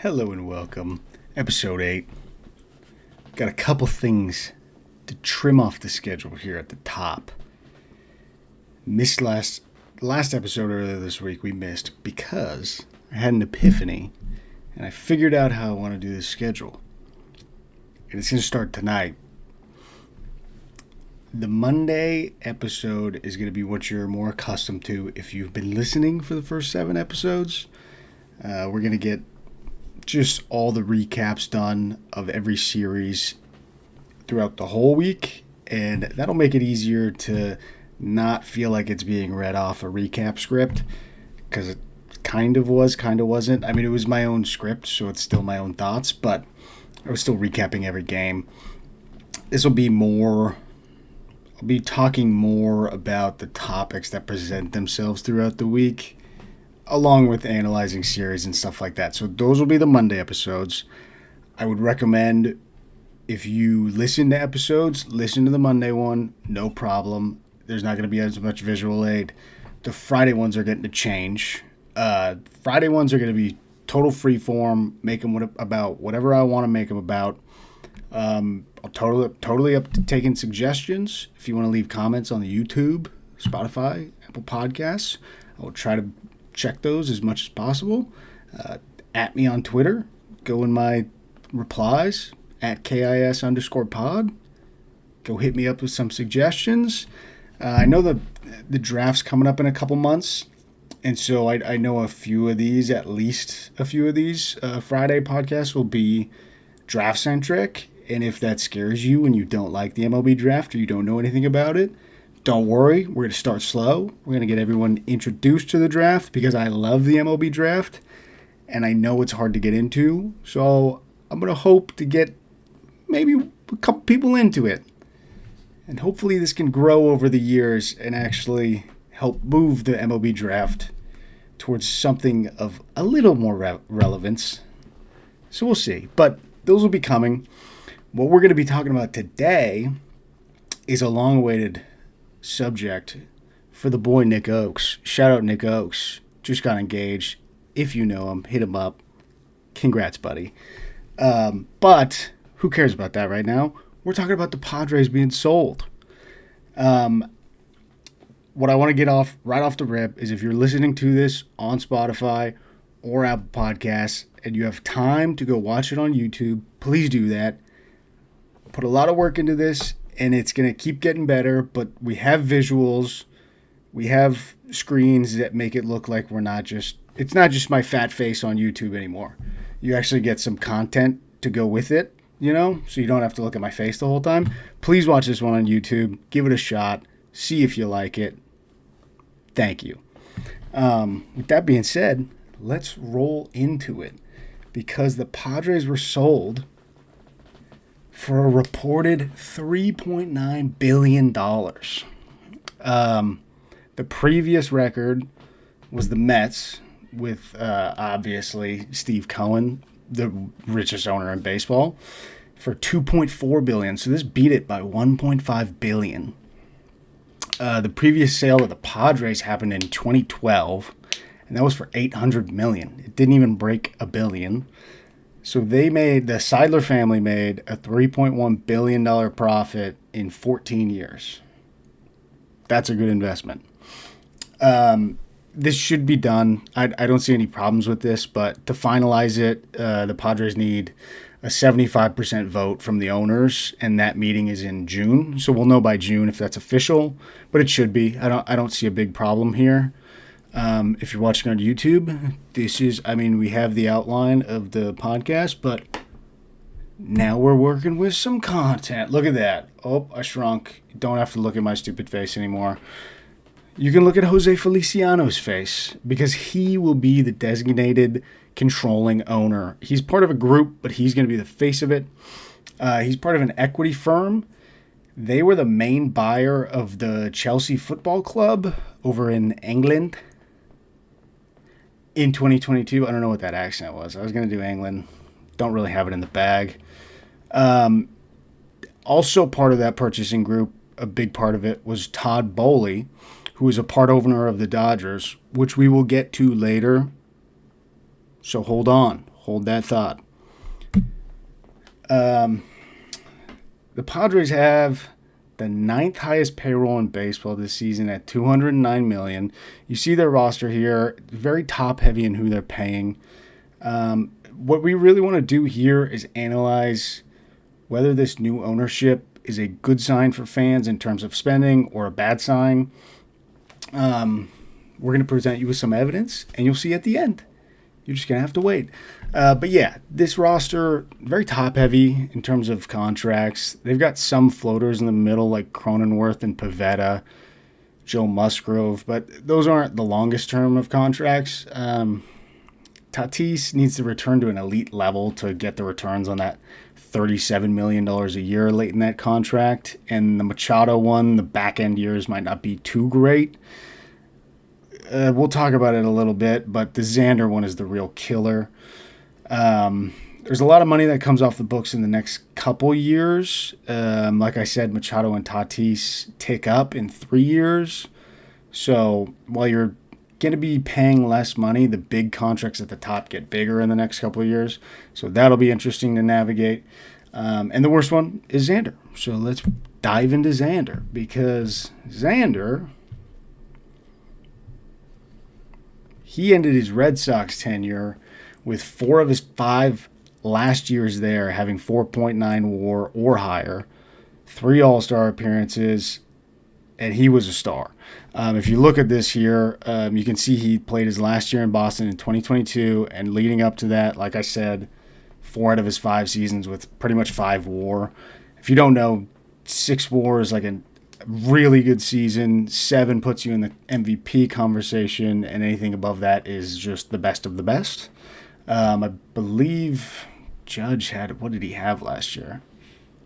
Hello and welcome. Episode 8. Got a couple things to trim off the schedule here at the top. Missed last episode earlier this week. We missed because I had an epiphany and I figured out how I want to do this schedule. And it's going to start tonight. The Monday episode is going to be what you're more accustomed to if you've been listening for the first 7 episodes. We're going to get just all the recaps done of every series throughout the whole week, and that'll make it easier to not feel like it's being read off a recap script, because it kind of was, kind of wasn't. I mean, it was my own script, so it's still my own thoughts, but I was still recapping every game. This will be more, I'll be talking more about the topics that present themselves throughout the week, along with analyzing series and stuff like that. So those will be the Monday episodes. I would recommend, if you listen to episodes, listen to the Monday one, no problem. There's not going to be as much visual aid. The Friday ones are getting to change. Friday ones are going to be total free form, make them about whatever I want to make them about. I'll totally up to taking suggestions. If you want to leave comments on the YouTube, Spotify, Apple Podcasts, I will try to check those as much as possible. At me on Twitter. Go in my replies at KIS_pod. Go hit me up with some suggestions. I know the draft's coming up in a couple months, and so I know a few of these, at least a few of these Friday podcasts will be draft-centric, and if that scares you and you don't like the MLB draft or you don't know anything about it, don't worry, we're going to start slow. We're going to get everyone introduced to the draft because I love the MLB draft, and I know it's hard to get into, so I'm going to hope to get maybe a couple people into it. And hopefully this can grow over the years and actually help move the MLB draft towards something of a little more relevance. So we'll see. But those will be coming. What we're going to be talking about today is a long-awaited subject for the boy Nick Oakes. Shout out Nick Oakes. Just got engaged. If you know him, hit him up. Congrats, buddy. But who cares about that right now? We're talking about the Padres being sold. What I want to get off right off the rip is, if you're listening to this on Spotify or Apple Podcasts and you have time to go watch it on YouTube, please do that. Put a lot of work into this, and it's going to keep getting better, but we have visuals. We have screens that make it look like it's not just my fat face on YouTube anymore. You actually get some content to go with it, so you don't have to look at my face the whole time. Please watch this one on YouTube. Give it a shot. See if you like it. Thank you. With that being said, let's roll into it, because the Padres were sold for a reported $3.9 billion. The previous record was the Mets with, obviously, Steve Cohen, the richest owner in baseball, for $2.4 billion. So this beat it by $1.5 billion. The previous sale of the Padres happened in 2012, and that was for $800 million. It didn't even break $1 billion. So the Seidler family made a $3.1 billion profit in 14 years. That's a good investment. This should be done. I don't see any problems with this, but to finalize it, the Padres need a 75% vote from the owners, and that meeting is in June. So we'll know by June if that's official, but it should be. I don't see a big problem here. If you're watching on YouTube, we have the outline of the podcast, but now we're working with some content. Look at that. Oh, I shrunk. Don't have to look at my stupid face anymore. You can look at Jose Feliciano's face, because he will be the designated controlling owner. He's part of a group, but he's going to be the face of it. He's part of an equity firm. They were the main buyer of the Chelsea Football Club over in England in 2022. I don't know what that accent was. I was going to do England. Don't really have it in the bag. Also part of that purchasing group, a big part of it, was Todd Boehly, who is a part owner of the Dodgers, which we will get to later. So hold on. Hold that thought. The Padres have the ninth highest payroll in baseball this season at $209 million. You see their roster here, very top heavy in who they're paying. What we really want to do here is analyze whether this new ownership is a good sign for fans in terms of spending or a bad sign. We're going to present you with some evidence, and you'll see at the end. You're just going to have to wait. But yeah, this roster, very top-heavy in terms of contracts. They've got some floaters in the middle like Cronenworth and Pivetta, Joe Musgrove, but those aren't the longest term of contracts. Tatis needs to return to an elite level to get the returns on that $37 million a year late in that contract. And the Machado one, the back-end years might not be too great. We'll talk about it a little bit, but the Xander one is the real killer. There's a lot of money that comes off the books in the next couple years. Like I said, Machado and Tatis tick up in 3 years. So while you're going to be paying less money, the big contracts at the top get bigger in the next couple of years. So that'll be interesting to navigate. And the worst one is Xander. So let's dive into Xander, because Xander, he ended his Red Sox tenure with 4 of his 5 last years there having 4.9 WAR or higher, 3 All-Star appearances, and he was a star. If you look at this here, you can see he played his last year in Boston in 2022, and leading up to that, like I said, 4 out of his 5 seasons with pretty much 5 WAR. If you don't know, 6 WAR is like a really good season. 7 puts you in the MVP conversation, and anything above that is just the best of the best. I believe Judge had, what did he have last year?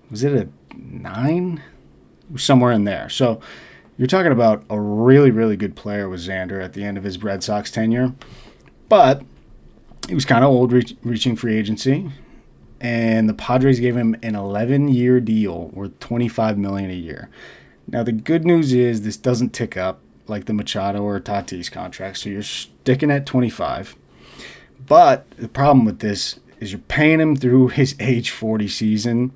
Was it a 9? Somewhere in there. So you're talking about a really, really good player with Xander at the end of his Red Sox tenure. But he was kind of old, reaching free agency. And the Padres gave him an 11-year deal worth $25 million a year. Now, the good news is this doesn't tick up like the Machado or Tatis contract, so you're sticking at 25. But the problem with this is you're paying him through his age 40 season.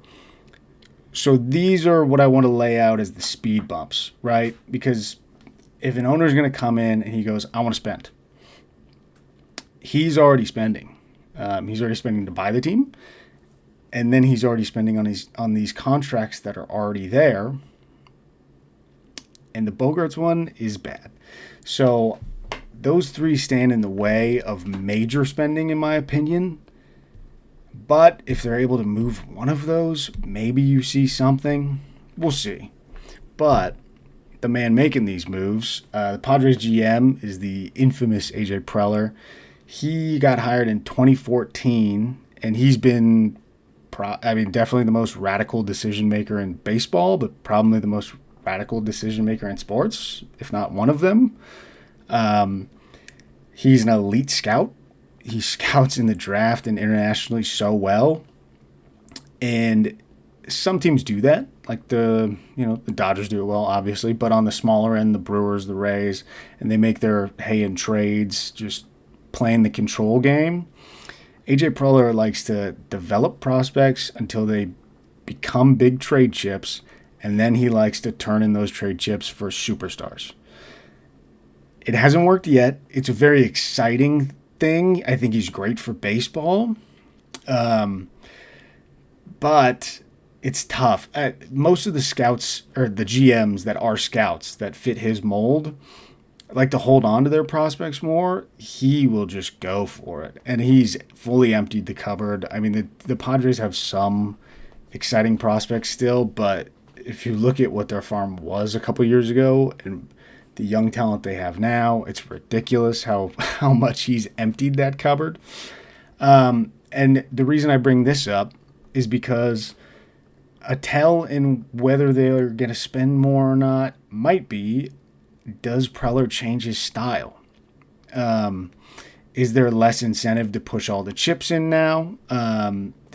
So these are what I want to lay out as the speed bumps, right? Because if an owner is going to come in and he goes, I want to spend, he's already spending. He's already spending to buy the team, and then he's already spending on these contracts that are already there. And the Bogaerts one is bad. So those 3 stand in the way of major spending, in my opinion. But if they're able to move one of those, maybe you see something. We'll see. But the man making these moves, the Padres GM, is the infamous AJ Preller. He got hired in 2014, and he's been, definitely the most radical decision maker in baseball, but probably the most radical decision maker in sports, if not one of them. He's an elite scout. He scouts in the draft and internationally so well. And some teams do that. Like the Dodgers do it well, obviously. But on the smaller end, the Brewers, the Rays, and they make their hay in trades, just playing the control game. AJ Preller likes to develop prospects until they become big trade chips, and then he likes to turn in those trade chips for superstars. It hasn't worked yet. It's a very exciting thing. I think he's great for baseball. But it's tough. Most of the scouts, or the GMs that are scouts that fit his mold, like to hold on to their prospects more. He will just go for it. And he's fully emptied the cupboard. I mean, the Padres have some exciting prospects still, but if you look at what their farm was a couple years ago and the young talent they have now, it's ridiculous how much he's emptied that cupboard. And the reason I bring this up is because a tell in whether they're going to spend more or not might be, does Preller change his style? Is there less incentive to push all the chips in now?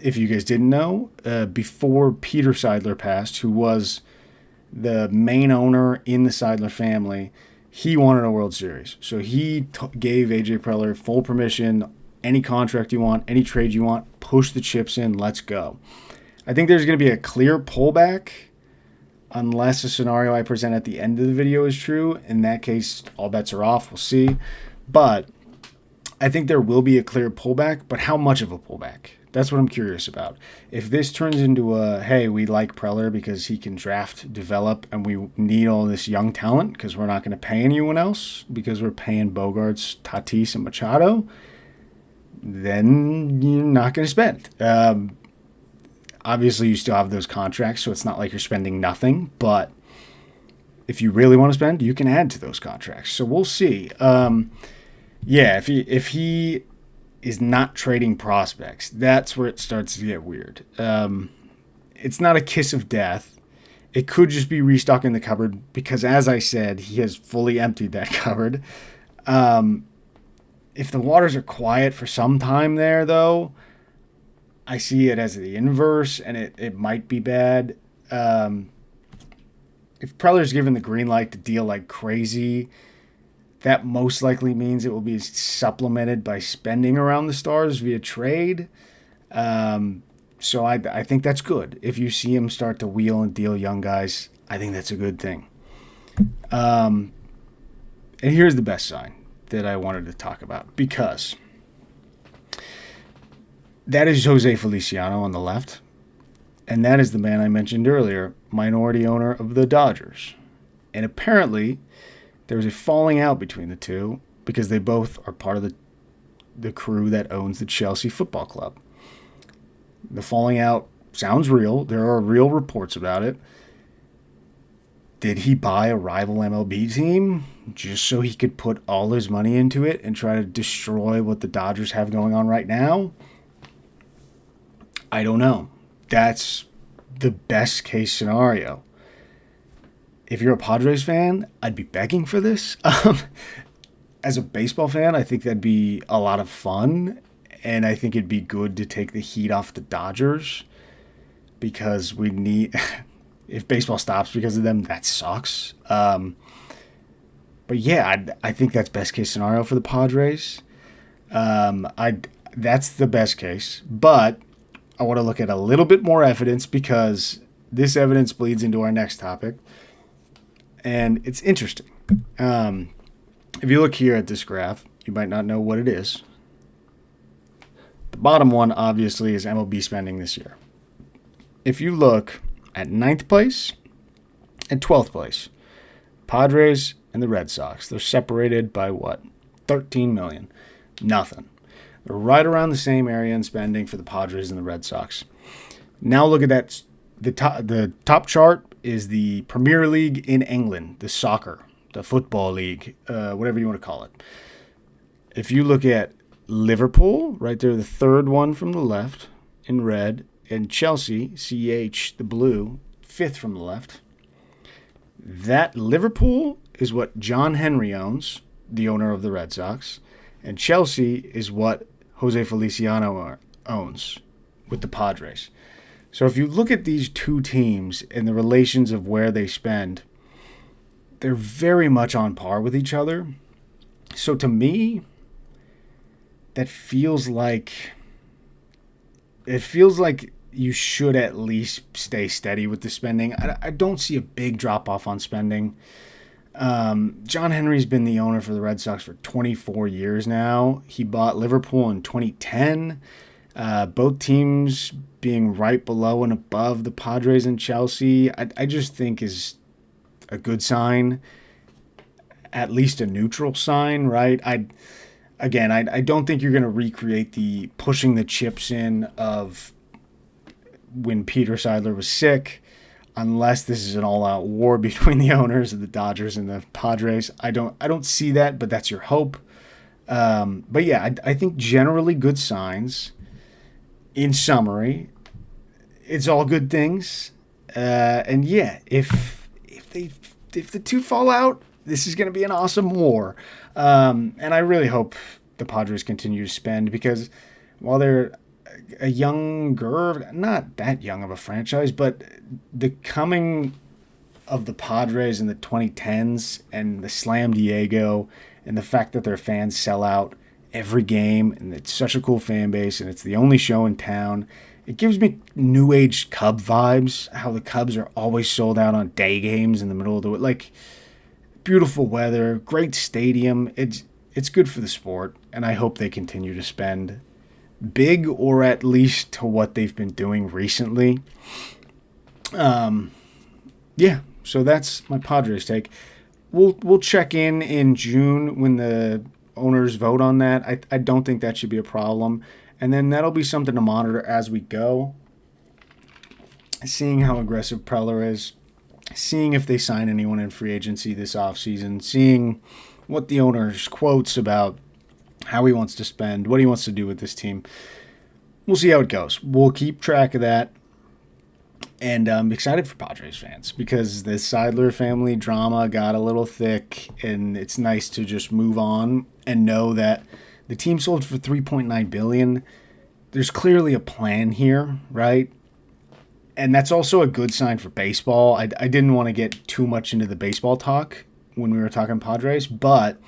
If you guys didn't know, before Peter Seidler passed, who was the main owner in the Seidler family, he wanted a World Series. So he gave AJ Preller full permission any contract you want, any trade you want, push the chips in, let's go. I think there's going to be a clear pullback unless a scenario I present at the end of the video is true. In that case, all bets are off. We'll see. But I think there will be a clear pullback, but how much of a pullback? That's what I'm curious about. If this turns into a, hey, we like Preller because he can draft, develop, and we need all this young talent because we're not going to pay anyone else because we're paying Bogarts, Tatis, and Machado, then you're not going to spend. Obviously, you still have those contracts, so it's not like you're spending nothing. But if you really want to spend, you can add to those contracts. So we'll see. If he is not trading prospects, that's where it starts to get weird. It's not a kiss of death. It could just be restocking the cupboard because, as I said, he has fully emptied that cupboard. If the waters are quiet for some time there, though, I see it as the inverse, and it might be bad. If Preller's given the green light to deal like crazy, that most likely means it will be supplemented by spending around the stars via trade. So I think that's good. If you see him start to wheel and deal young guys, I think that's a good thing. And here's the best sign that I wanted to talk about, because that is Jose Feliciano on the left, and that is the man I mentioned earlier, minority owner of the Dodgers. And apparently there was a falling out between the two because they both are part of the crew that owns the Chelsea Football Club. The falling out sounds real. There are real reports about it. Did he buy a rival MLB team just so he could put all his money into it and try to destroy what the Dodgers have going on right now? I don't know. That's the best case scenario. If you're a Padres fan, I'd be begging for this. As a baseball fan, I think that'd be a lot of fun. And I think it'd be good to take the heat off the Dodgers because we need... If baseball stops because of them, that sucks. But yeah, I think that's best case scenario for the Padres. That's the best case. But I want to look at a little bit more evidence because this evidence bleeds into our next topic. And it's interesting. If you look here at this graph, you might not know what it is. The bottom one, obviously, is MLB spending this year. If you look at 9th place and 12th place, Padres and the Red Sox, they're separated by what? 13 million. Nothing. They're right around the same area in spending for the Padres and the Red Sox. Now look at that. The top chart is the Premier League in England, the soccer, the football league, whatever you want to call it. If you look at Liverpool, right there, the third one from the left in red, and Chelsea, CH, the blue, fifth from the left. That Liverpool is what John Henry owns, the owner of the Red Sox, and Chelsea is what Jose Feliciano owns with the Padres. So if you look at these two teams and the relations of where they spend, they're very much on par with each other. So to me, that feels like you should at least stay steady with the spending. I don't see a big drop-off on spending. John Henry's been the owner for the Red Sox for 24 years now. He bought Liverpool in 2010. Both teams being right below and above the Padres and Chelsea, I just think is a good sign, at least a neutral sign, right? I don't think you're going to recreate the pushing the chips in of when Peter Seidler was sick, unless this is an all-out war between the owners of the Dodgers and the Padres. I don't see that, but that's your hope. But yeah, I think generally good signs. In summary, it's all good things. And yeah, if the two fall out, this is going to be an awesome war. And I really hope the Padres continue to spend because while they're a younger, not that young of a franchise, but the coming of the Padres in the 2010s and the Slam Diego and the fact that their fans sell out every game, and it's such a cool fan base, and it's the only show in town. It gives me new age Cub vibes, how the Cubs are always sold out on day games in the middle of the like beautiful weather, great stadium. It's good for the sport, and I hope they continue to spend big, or at least to what they've been doing recently. Yeah, so that's my Padres take. We'll check in June when the owners vote on that. I don't think that should be a problem, and then that'll be something to monitor as we go. Seeing how aggressive Preller is, seeing if they sign anyone in free agency this offseason, seeing what the owner's quotes about how he wants to spend, what he wants to do with this team. We'll see how it goes. We'll keep track of that. And I'm excited for Padres fans because the Seidler family drama got a little thick, and it's nice to just move on and know that the team sold for $3.9 billion. There's clearly a plan here, right? And that's also a good sign for baseball. I didn't want to get too much into the baseball talk when we were talking Padres, but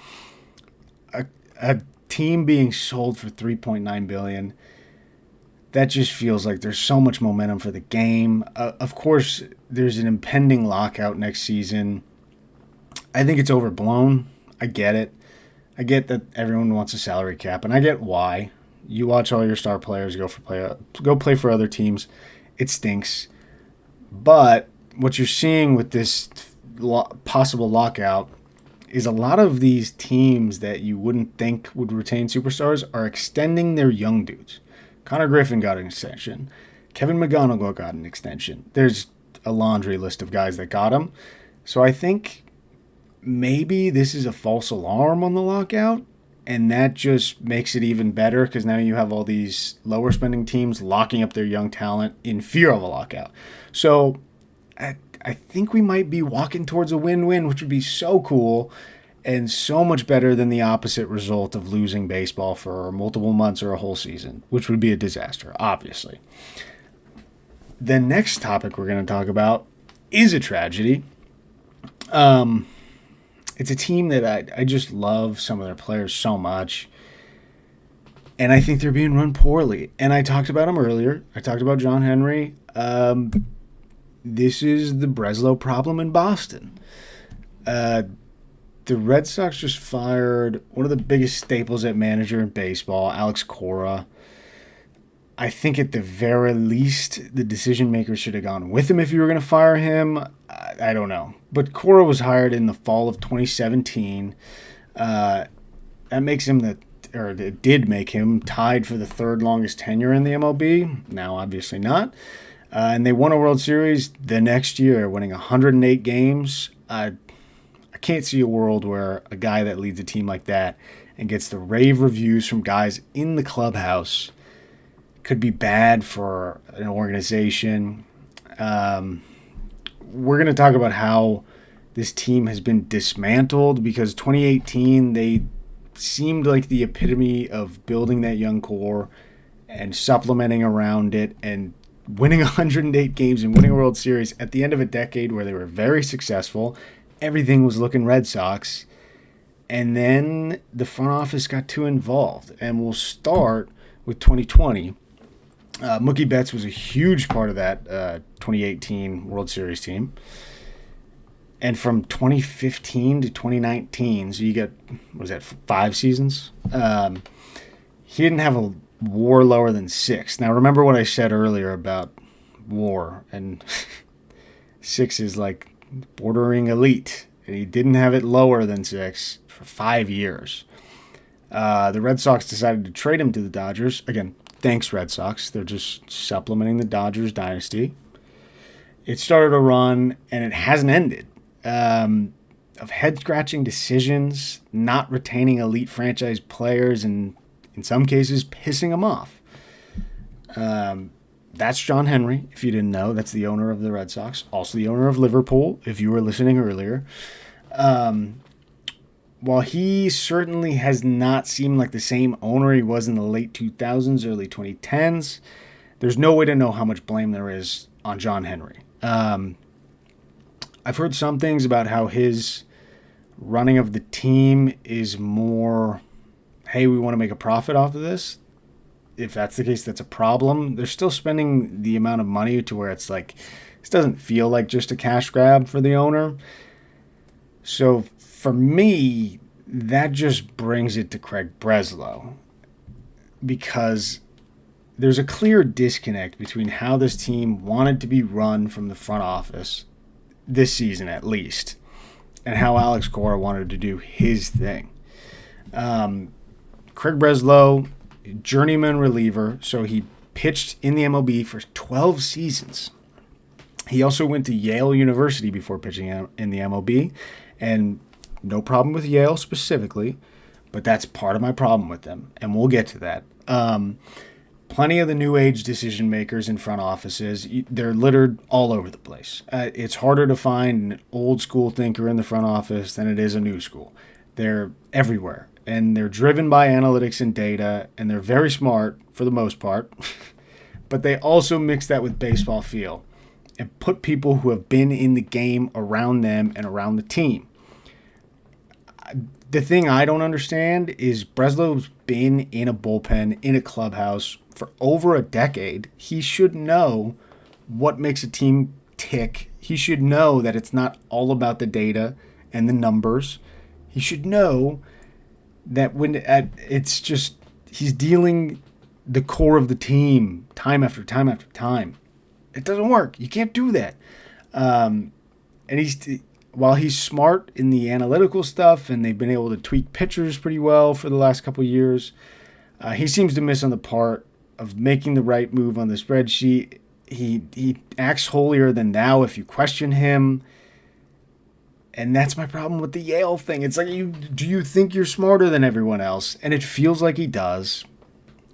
a team being sold for $3.9 billion, that just feels like there's so much momentum for the game. Of course, there's an impending lockout next season. I think it's overblown. I get it. I get that everyone wants a salary cap, and I get why. You watch all your star players go play for other teams. It stinks. But what you're seeing with this possible lockout is a lot of these teams that you wouldn't think would retain superstars are extending their young dudes. Connor Griffin got an extension. Kevin McGonigal got an extension. There's a laundry list of guys that got them. So I think maybe this is a false alarm on the lockout, and that just makes it even better because now you have all these lower spending teams locking up their young talent in fear of a lockout. So I think we might be walking towards a win-win, which would be so cool and so much better than the opposite result of losing baseball for multiple months or a whole season, which would be a disaster, obviously. The next topic we're going to talk about is a tragedy. It's a team that I just love some of their players so much, and I think they're being run poorly. And I talked about them earlier. I talked about John Henry. This is the Breslow problem in Boston. The Red Sox just fired one of the biggest staples at manager in baseball, Alex Cora. I think at the very least, the decision makers should have gone with him if you were going to fire him. I don't know. But Cora was hired in the fall of 2017. That makes him it did make him tied for the third longest tenure in the MLB. Now, obviously not. And they won a World Series the next year, winning 108 games. I can't see a world where a guy that leads a team like that and gets the rave reviews from guys in the clubhouse could be bad for an organization. We're going to talk about how this team has been dismantled because 2018, they seemed like the epitome of building that young core and supplementing around it and winning 108 games and winning a World Series at the end of a decade where they were very successful. Everything was looking Red Sox. And then the front office got too involved. And we'll start with 2020. Mookie Betts was a huge part of that 2018 World Series team. And from 2015 to 2019, so you got, what was that, 5 seasons? He didn't have a WAR lower than 6. Now, remember what I said earlier about WAR. And 6 is like bordering elite. And he didn't have it lower than 6 for 5 years. The Red Sox decided to trade him to the Dodgers. Again, thanks, Red Sox. They're just supplementing the Dodgers dynasty. It started a run, and it hasn't ended. Of head-scratching decisions, not retaining elite franchise players, and in some cases, pissing them off. That's John Henry, if you didn't know. That's the owner of the Red Sox. Also the owner of Liverpool, if you were listening earlier. While he certainly has not seemed like the same owner he was in the late 2000s, early 2010s, there's no way to know how much blame there is on John Henry. I've heard some things about how his running of the team is more hey, we want to make a profit off of this. If that's the case, that's a problem. They're still spending the amount of money to where it's like, this doesn't feel like just a cash grab for the owner. So for me, that just brings it to Craig Breslow, because there's a clear disconnect between how this team wanted to be run from the front office this season at least, and how Alex Cora wanted to do his thing. Craig Breslow, journeyman reliever, so he pitched in the MLB for 12 seasons. He also went to Yale University before pitching in the MLB, and no problem with Yale specifically, but that's part of my problem with them, and we'll get to that. Plenty of the new age decision makers in front offices, they're littered all over the place. It's harder to find an old school thinker in the front office than it is a new school. They're everywhere, and they're driven by analytics and data, and they're very smart for the most part, but they also mix that with baseball feel and put people who have been in the game around them and around the team. The thing I don't understand is Breslow's been in a bullpen, in a clubhouse for over a decade. He should know what makes a team tick. He should know that it's not all about the data and the numbers. He should know that when it's just he's dealing the core of the team time after time after time. It doesn't work. You can't do that. And while he's smart in the analytical stuff, and they've been able to tweak pitchers pretty well for the last couple of years, he seems to miss on the part of making the right move on the spreadsheet. He acts holier than thou if you question him. And that's my problem with the Yale thing. It's like, do you think you're smarter than everyone else? And it feels like he does,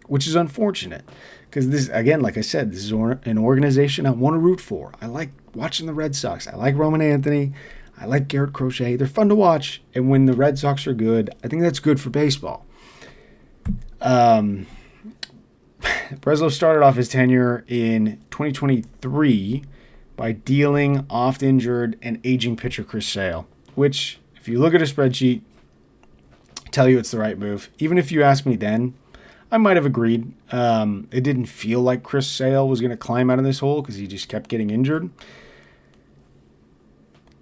which is unfortunate. Because this, again, like I said, this is an organization I want to root for. I like watching the Red Sox. I like Roman Anthony. I like Garrett Crochet. They're fun to watch. And when the Red Sox are good, I think that's good for baseball. Breslow started off his tenure in 2023 by dealing oft-injured and aging pitcher Chris Sale, which, if you look at a spreadsheet, tell you it's the right move. Even if you asked me then, I might have agreed. It didn't feel like Chris Sale was going to climb out of this hole because he just kept getting injured.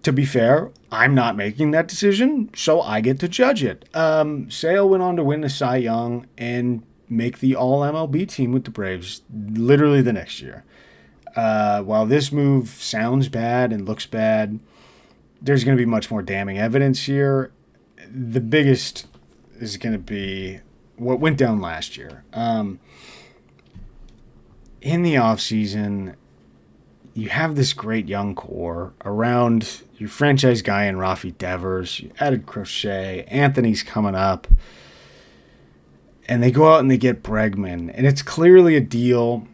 To be fair, I'm not making that decision, so I get to judge it. Sale went on to win the Cy Young and make the All-MLB team with the Braves literally the next year. While this move sounds bad and looks bad, there's going to be much more damning evidence here. The biggest is going to be what went down last year. In the offseason, you have this great young core around your franchise guy in Rafi Devers. You added Crochet. Anthony's coming up. And they go out and they get Bregman. And it's clearly a deal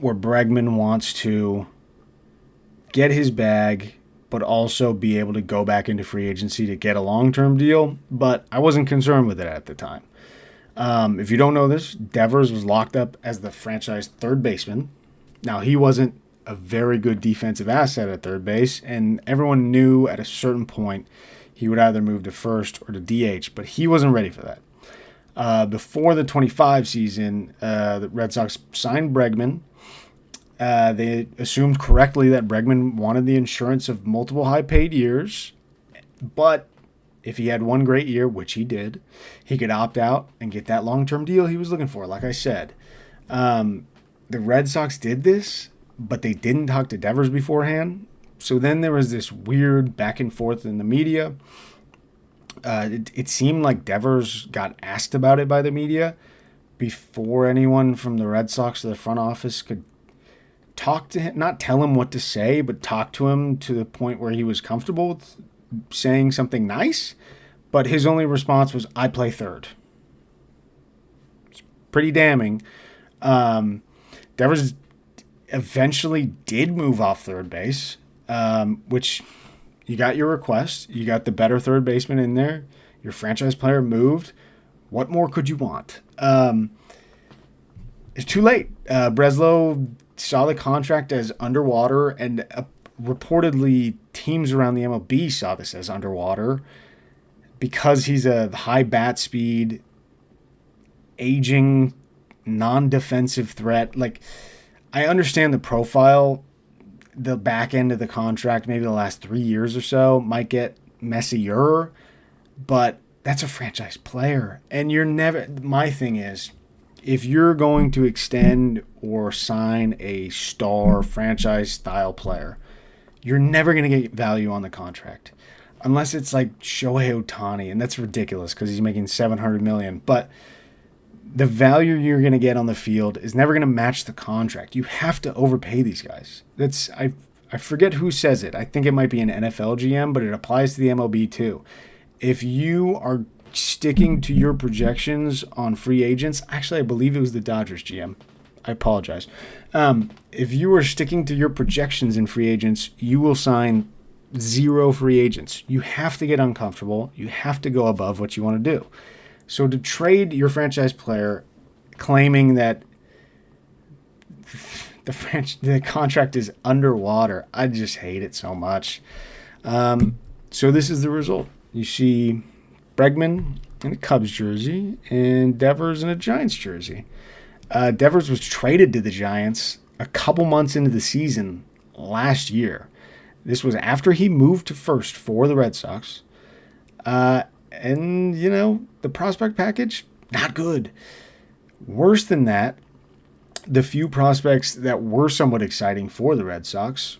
where Bregman wants to get his bag, but also be able to go back into free agency to get a long-term deal. But I wasn't concerned with it at the time. If you don't know this, Devers was locked up as the franchise third baseman. Now, he wasn't a very good defensive asset at third base, and everyone knew at a certain point he would either move to first or to DH, but he wasn't ready for that. Before the 25 season, the Red Sox signed Bregman. They assumed correctly that Bregman wanted the insurance of multiple high-paid years, but if he had one great year, which he did, he could opt out and get that long-term deal he was looking for, like I said. The Red Sox did this, but they didn't talk to Devers beforehand. So then there was this weird back and forth in the media. It seemed like Devers got asked about it by the media before anyone from the Red Sox or the front office could talk to him, not tell him what to say, but talk to him to the point where he was comfortable with saying something nice. But his only response was, "I play third." It's pretty damning. Devers eventually did move off third base, which you got your request. You got the better third baseman in there. Your franchise player moved. What more could you want? It's too late. Breslow saw the contract as underwater, and reportedly teams around the MLB saw this as underwater because he's a high bat speed, aging, non-defensive threat. Like, I understand the profile, the back end of the contract, maybe the last 3 years or so might get messier, but that's a franchise player. And you're never, my thing is, if you're going to extend or sign a star franchise style player, you're never going to get value on the contract. Unless it's like Shohei Ohtani, and that's ridiculous because he's making $700 million. But the value you're going to get on the field is never going to match the contract. You have to overpay these guys. I forget who says it. I think it might be an NFL GM, but it applies to the MLB too. If you are sticking to your projections on free agents, actually, I believe it was the Dodgers GM. I apologize. If you are sticking to your projections in free agents, you will sign 0 free agents. You have to get uncomfortable. You have to go above what you want to do. So to trade your franchise player claiming that the contract is underwater, I just hate it so much. So this is the result. You see Bregman in a Cubs jersey and Devers in a Giants jersey. Devers was traded to the Giants a couple months into the season last year. This was after he moved to first for the Red Sox. And, you know, the prospect package, not good. Worse than that, the few prospects that were somewhat exciting for the Red Sox,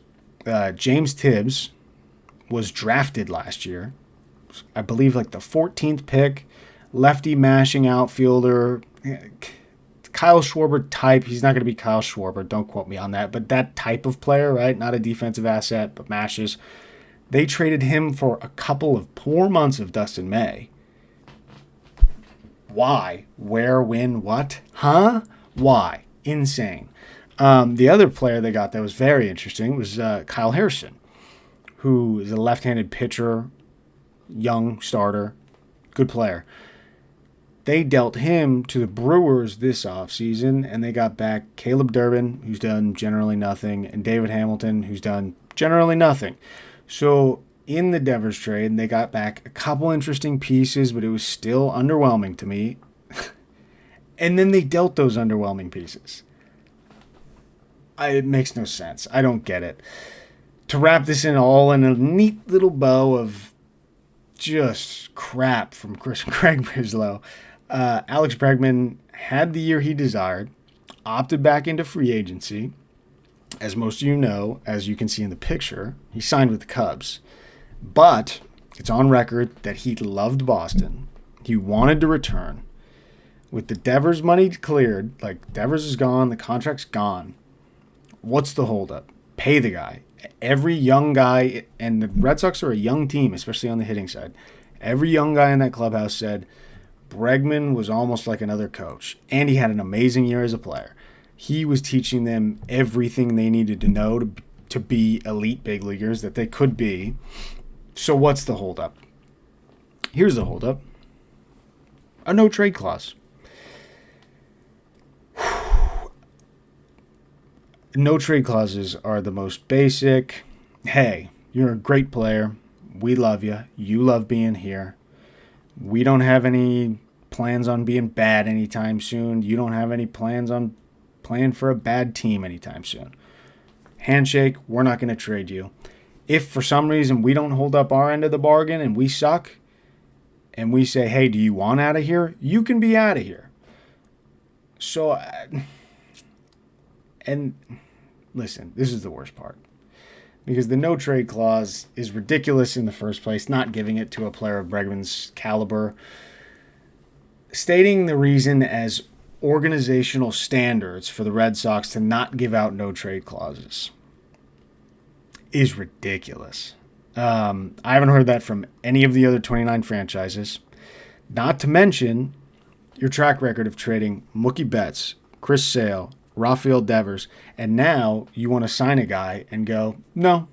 James Tibbs was drafted last year. I believe like the 14th pick, lefty mashing outfielder, Kyle Schwarber type. He's not going to be Kyle Schwarber, don't quote me on that, but that type of player, right? Not a defensive asset, but mashes. They traded him for a couple of poor months of Dustin May. Why? Where? When? What? Huh? Why? Insane. The other player they got that was very interesting was Kyle Harrison, who is a left-handed pitcher, young starter, good player. They dealt him to the Brewers this offseason, and they got back Caleb Durbin, who's done generally nothing, and David Hamilton, who's done generally nothing. So in the Devers trade, they got back a couple interesting pieces, but it was still underwhelming to me. And then they dealt those underwhelming pieces. It makes no sense. I don't get it. To wrap this in all in a neat little bow of just crap from Craig Breslow, Alex Bregman had the year he desired, opted back into free agency. As most of you know, as you can see in the picture, he signed with the Cubs. But it's on record that he loved Boston. He wanted to return. With the Devers money cleared, like Devers is gone, the contract's gone. What's the holdup? Pay the guy. Every young guy, and the Red Sox are a young team, especially on the hitting side. Every young guy in that clubhouse said Bregman was almost like another coach, and he had an amazing year as a player. He was teaching them everything they needed to know to be elite big leaguers that they could be. So what's the holdup? Here's the holdup. A no trade clause. No trade clauses are the most basic. Hey, you're a great player. We love you. You love being here. We don't have any plans on being bad anytime soon. You don't have any plans on playing for a bad team anytime soon. Handshake, we're not going to trade you. If for some reason we don't hold up our end of the bargain and we suck and we say, hey, do you want out of here? You can be out of here. So, and listen, this is the worst part. Because the no trade clause is ridiculous in the first place, not giving it to a player of Bregman's caliber. Stating the reason as organizational standards for the Red Sox to not give out no trade clauses is ridiculous. I haven't heard that from any of the other 29 franchises. Not to mention your track record of trading Mookie Betts, Chris Sale, Rafael Devers, and now you want to sign a guy and go, no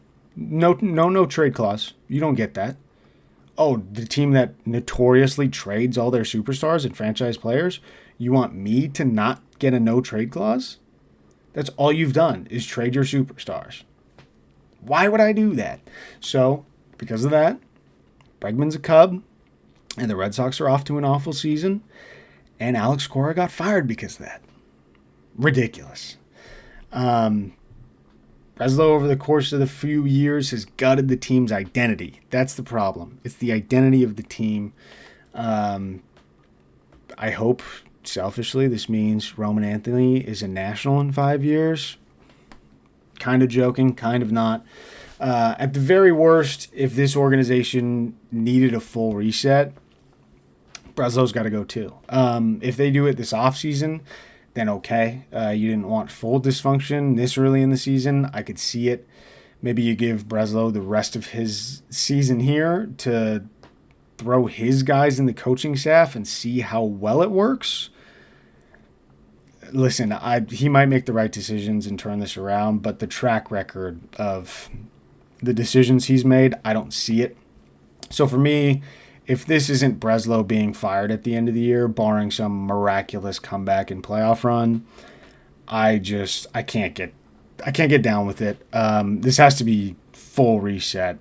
trade clause. You don't get that. Oh, the team that notoriously trades all their superstars and franchise players, you want me to not get a no trade clause? That's all you've done is trade your superstars. Why would I do that? So, because of that, Bregman's a Cub, and the Red Sox are off to an awful season. and Alex Cora got fired because of that. Ridiculous. Breslow, over the course of the few years, has gutted the team's identity. That's the problem. It's the identity of the team. I hope, selfishly, this means Roman Anthony is a national in 5 years. Kind of joking, kind of not. At the very worst, if this organization needed a full reset, Breslow's got to go too. If they do it this offseason, then okay. You didn't want full dysfunction this early in the season. I could see it. Maybe you give Breslow the rest of his season here to throw his guys in the coaching staff and see how well it works. Listen, he might make the right decisions and turn this around, but the track record of the decisions he's made, I don't see it. So for me, if this isn't Breslow being fired at the end of the year, barring some miraculous comeback and playoff run, I can't get down with it. This has to be full reset.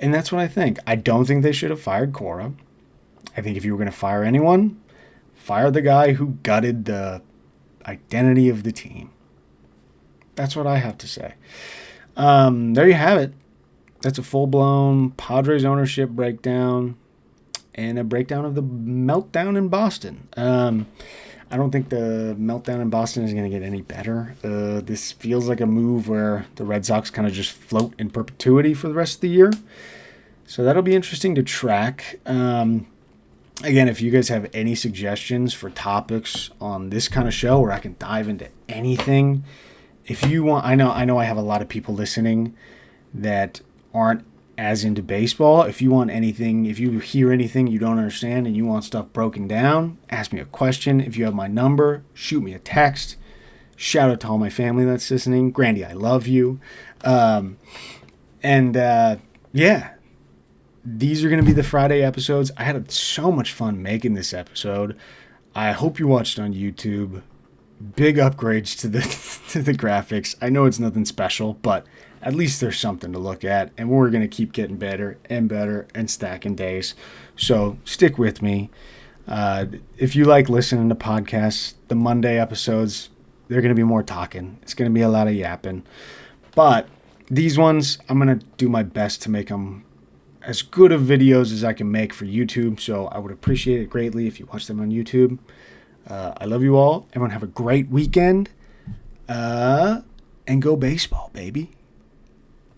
And that's what I think. I don't think they should have fired Cora. I think if you were going to fire anyone, fire the guy who gutted the identity of the team. That's what I have to say. There you have it. That's a full-blown Padres ownership breakdown and a breakdown of the meltdown in Boston. I don't think the meltdown in Boston is going to get any better. This feels like a move where the Red Sox kind of just float in perpetuity for the rest of the year. So that'll be interesting to track. Again, if you guys have any suggestions for topics on this kind of show where I can dive into anything, if you want, I know I have a lot of people listening that aren't as into baseball. If you want anything, if you hear anything you don't understand and you want stuff broken down, ask me a question. If you have my number, shoot me a text. Shout out to all my family that's listening. Grandy, I love you. Yeah, these are going to be the Friday episodes. I had so much fun making this episode. I hope you watched on YouTube. Big upgrades to the graphics. I know it's nothing special, but at least there's something to look at, and we're going to keep getting better and stacking days. So stick with me. If you like listening to podcasts, the Monday episodes, they're going to be more talking. It's going to be a lot of yapping. But these ones, I'm going to do my best to make them as good of videos as I can make for YouTube. So I would appreciate it greatly if you watch them on YouTube. I love you all. Everyone have a great weekend. And go baseball, baby.